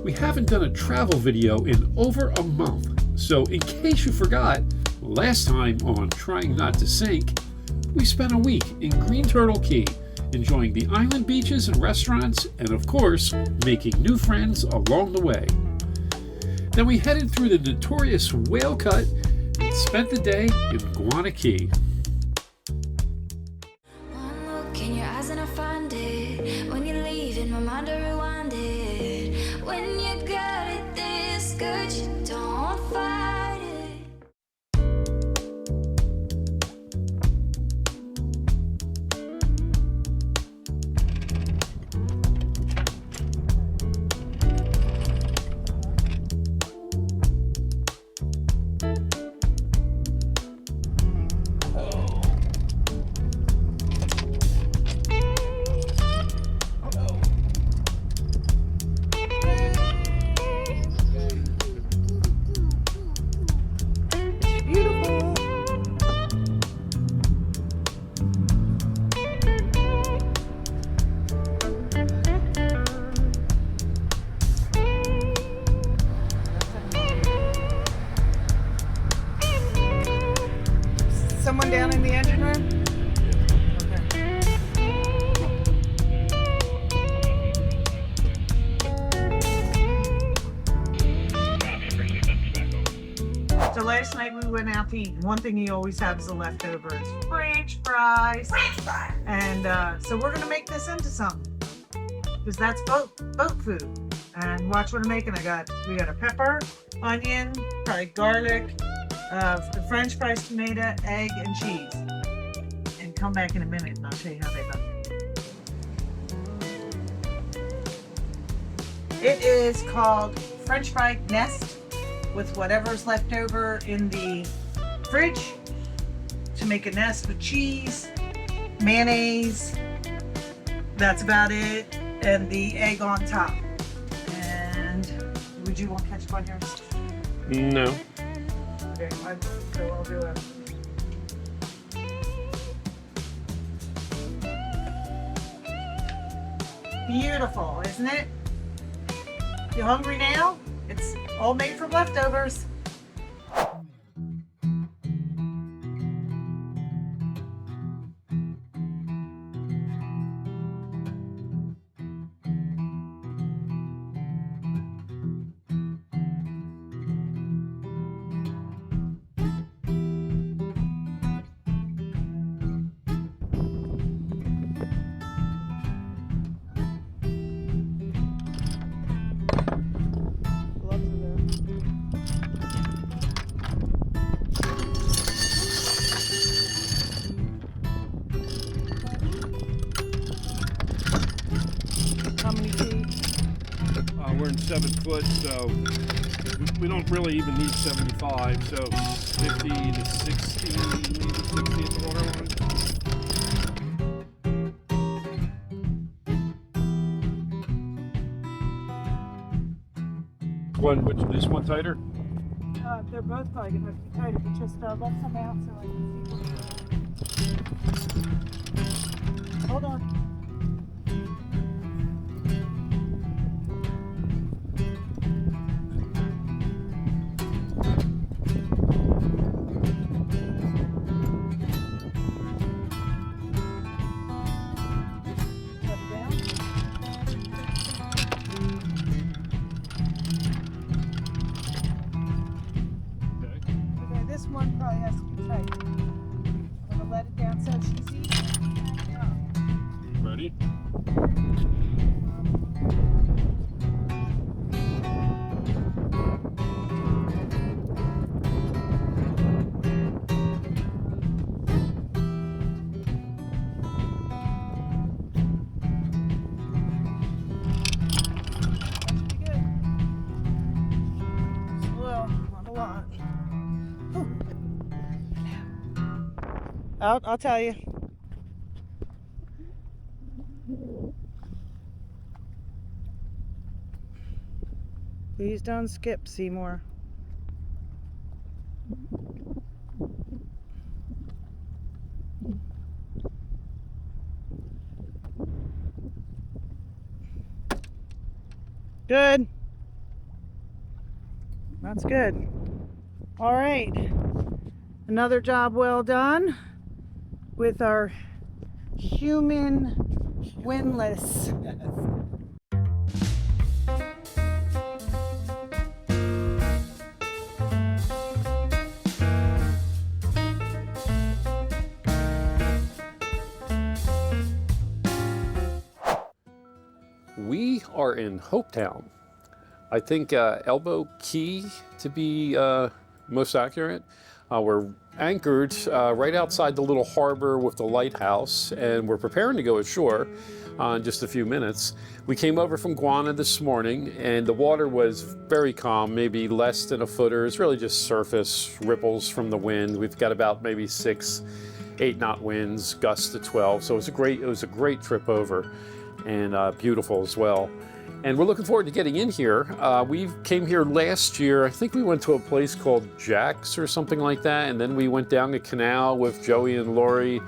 We haven't done a travel video in over a month, so in case you forgot, last time on Trying Not to Sink, we spent a week in Green Turtle Key, enjoying the island beaches and restaurants, and of course, making new friends along the way. Then we headed through the notorious Whale Cut and spent the day in Guana Cay. One look in your eyes and I find it. When you leave in my mind I rewind it. When you got it this good, you don't fight it. Someone down in the engine room? Okay. So last night we went out to eat. One thing you always have as a leftover is French fries. And so we're gonna make this into something, because that's boat food. And watch what I'm making. We got a pepper, onion, probably garlic, the French fries, tomato, egg, and cheese. And come back in a minute and I'll show you how they look. It is called French fry nest, with whatever's left over in the fridge to make a nest with cheese, mayonnaise. That's about it. And the egg on top. And would you want ketchup on yours? No. Okay, so I'll do it. Beautiful, isn't it? You hungry now? It's all made from leftovers. How many feet? We're in 7 foot, so we don't really even need 75, so 50 to 60, maybe 60 at the water line. This one tighter? They're both probably going to be tighter, but just let some out so I can see. Hold on. This one probably has to be tight. I'm gonna let it down so she's easy. Ready? I'll tell you. Please don't skip, Seymour. Good. That's good. All right. Another job well done with our human windlass. We are in Hopetown. I think Elbow Key to be most accurate. We're anchored right outside the Little Harbour with the lighthouse, and we're preparing to go ashore in just a few minutes. We came over from Guana this morning, and the water was very calm, maybe less than a footer. It's really just surface ripples from the wind. We've got about maybe 6, 8 knot winds, gusts to 12. So it was a great trip over, and beautiful as well. And we're looking forward to getting in here. We came here last year. I think we went to a place called Jack's or something like that. And then we went down the canal with Joey and Lori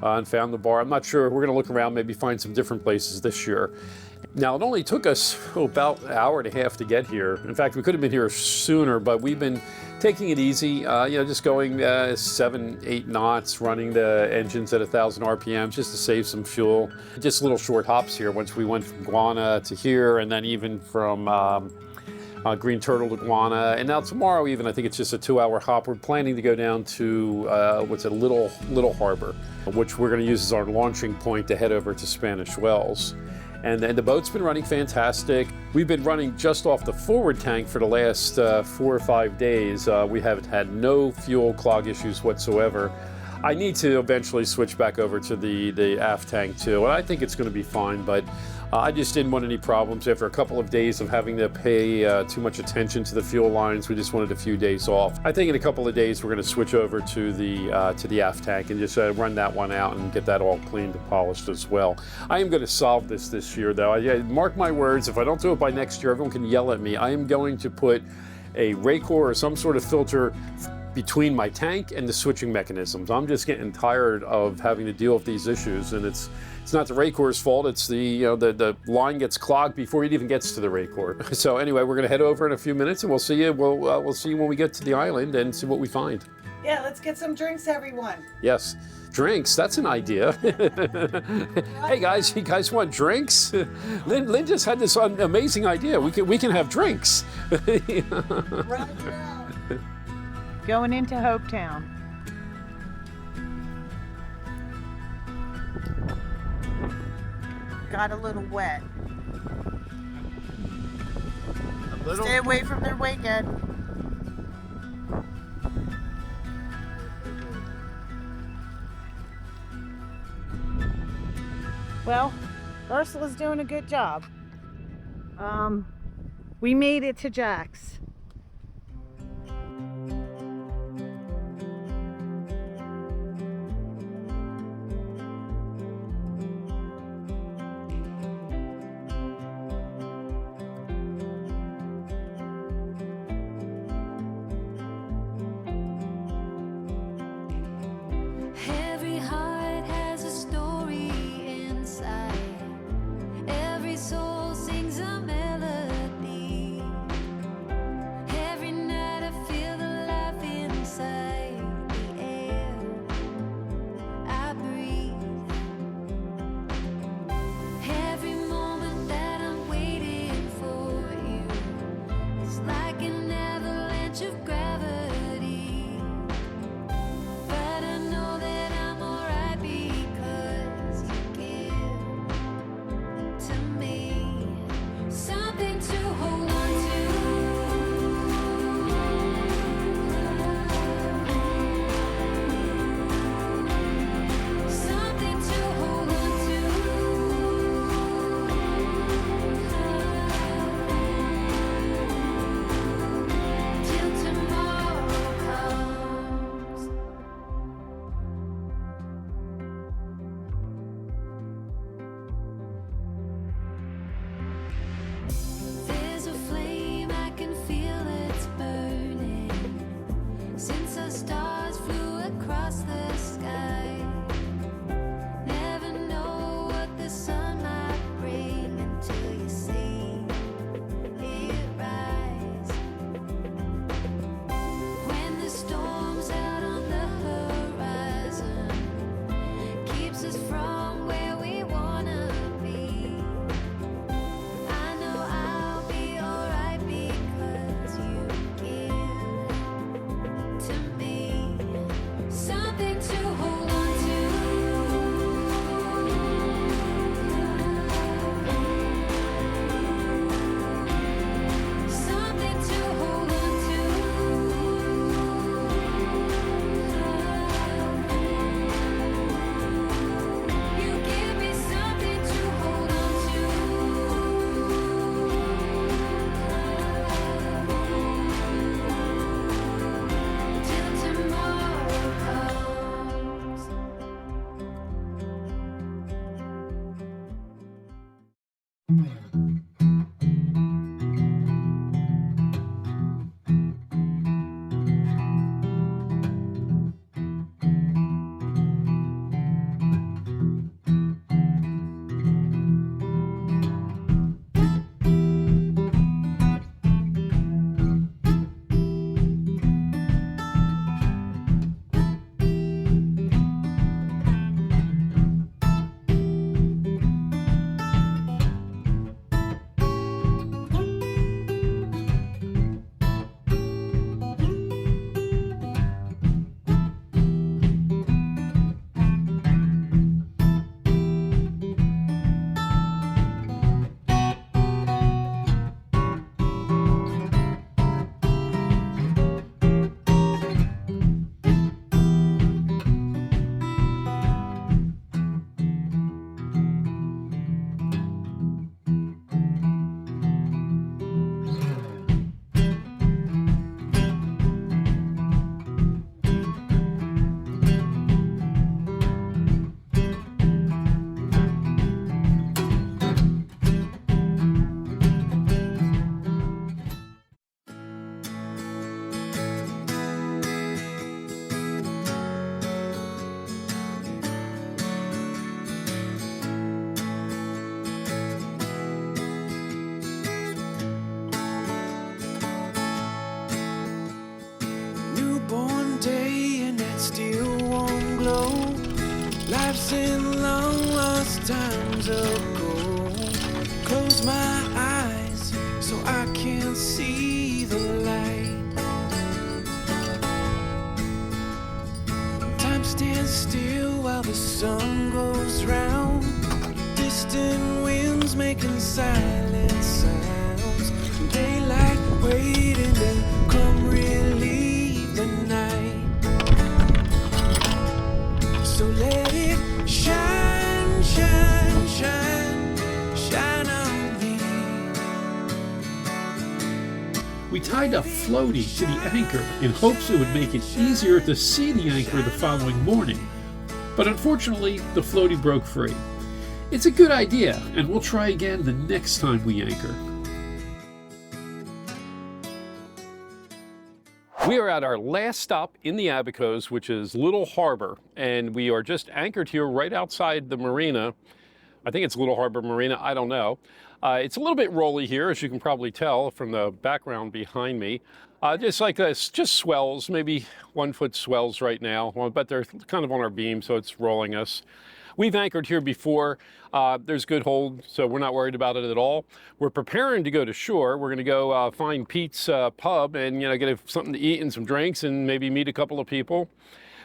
and found the bar. I'm not sure. We're going to look around, maybe find some different places this year. Now, it only took us about an hour and a half to get here. In fact, we could have been here sooner, but we've been taking it easy, just going 7, 8 knots, running the engines at 1,000 RPMs just to save some fuel. Just little short hops here once we went from Guana to here, and then even from Green Turtle to Guana. And now tomorrow even, I think it's just a 2-hour hop. We're planning to go down to, Little Harbour, which we're going to use as our launching point to head over to Spanish Wells. And the boat's been running fantastic. We've been running just off the forward tank for the last 4 or 5 days. We have had no fuel clog issues whatsoever. I need to eventually switch back over to the aft tank too, and I think it's going to be fine, but I just didn't want any problems after a couple of days of having to pay too much attention to the fuel lines. We just wanted a few days off. I think in a couple of days we're going to switch over to the aft tank and just run that one out and get that all cleaned and polished as well. I am going to solve this year though. Mark my words, if I don't do it by next year, everyone can yell at me. I am going to put a Raycor or some sort of filter between my tank and the switching mechanisms. I'm just getting tired of having to deal with these issues, and it's not the Raycor's fault. It's the line gets clogged before it even gets to the Raycor. So anyway, we're gonna head over in a few minutes, and we'll see you. We'll see you when we get to the island and see what we find. Yeah, let's get some drinks, everyone. Yes, drinks. That's an idea. Hey guys, you guys want drinks? Lynn just had this amazing idea. We can have drinks. Roger out. Going into Hopetown. Got a little wet. Stay away from their wake, Ed. Well, Ursula's doing a good job. We made it to Jack's. Every heart has a story inside. Every soul sings a melody. Perhaps in long lost times ago, close my eyes so I can see the light. Time stands still while the sun goes round. Distant winds making silent sounds. Daylight waiting to come relieve the night. So let it shine, shine, shine, shine on me. We tied a floaty to the anchor in hopes it would make it easier to see the anchor the following morning, but unfortunately the floaty broke free. It's a good idea, and we'll try again the next time we anchor. We are at our last stop in the Abacos, which is Little Harbour, and we are just anchored here right outside the marina. I think it's Little Harbour Marina, I don't know. It's a little bit rolly here, as you can probably tell from the background behind me. Just like this, just swells, maybe 1 foot swells right now, but they're kind of on our beam, so it's rolling us. We've anchored here before. There's good hold, so we're not worried about it at all. We're preparing to go to shore. We're going to go find Pete's pub and get something to eat and some drinks and maybe meet a couple of people.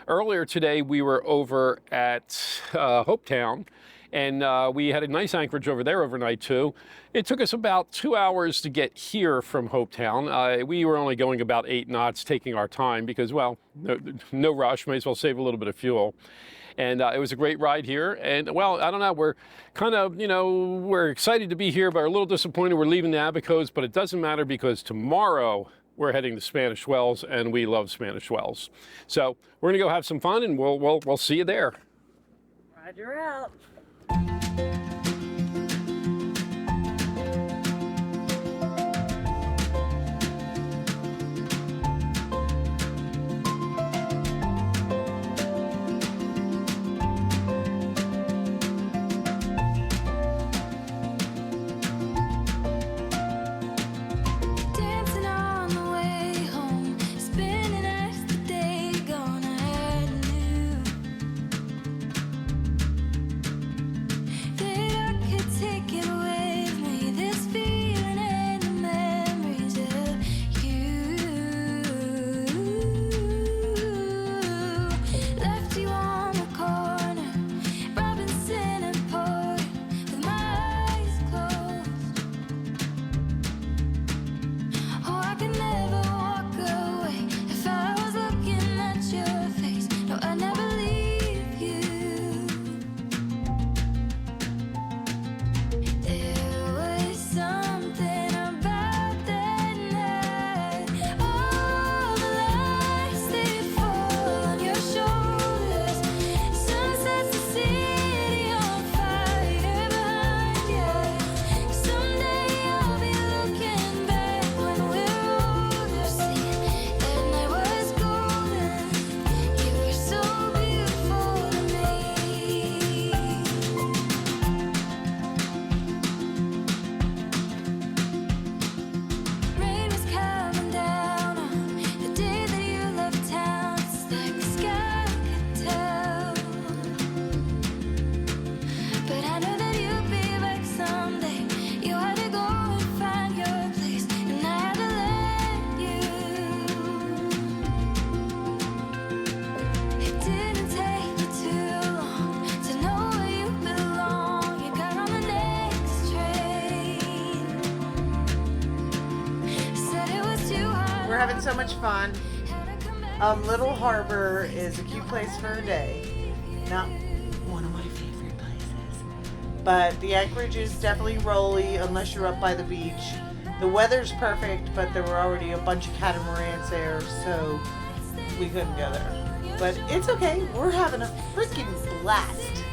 Earlier today, we were over at Hopetown, and we had a nice anchorage over there overnight too. It took us about 2 hours to get here from Hopetown. We were only going about 8 knots, taking our time because, well, no rush. May as well save a little bit of fuel. And it was a great ride here. And, well, I don't know, we're kind of, we're excited to be here, but we're a little disappointed we're leaving the Abacos, but it doesn't matter because tomorrow we're heading to Spanish Wells, and we love Spanish Wells. So we're going to go have some fun, and we'll see you there. Roger out. Dancing on the way home, spinning as the day gone anew. That I could take it away with me, this feeling and the memories of you. Left you on the corner, Robinson and Port, with my eyes closed. Oh, I could never walk away if I was looking at your face. No, I'd never leave you. There was something about that night. All the lights, they fall on your shoulders. Sun sets the city on fire behind you. Someday I'll be looking back when we're older, saying that night was golden. You were so beautiful to me. Rain was coming down on the day that you left town. It's like the sky could tell. But I know that you'll be back someday. You had to go and find your place, and I had to let you. It didn't take you too long to know where you belong. You got on the next train. Said it was too hard. We're having so much fun. Had to come back. Little Harbour is a cute place for a day. Not one of my favorite places. But the anchorage is definitely rolly unless you're up by the beach. The weather's perfect, but there were already a bunch of catamarans there, so we couldn't go there. But it's okay. We're having a freaking blast.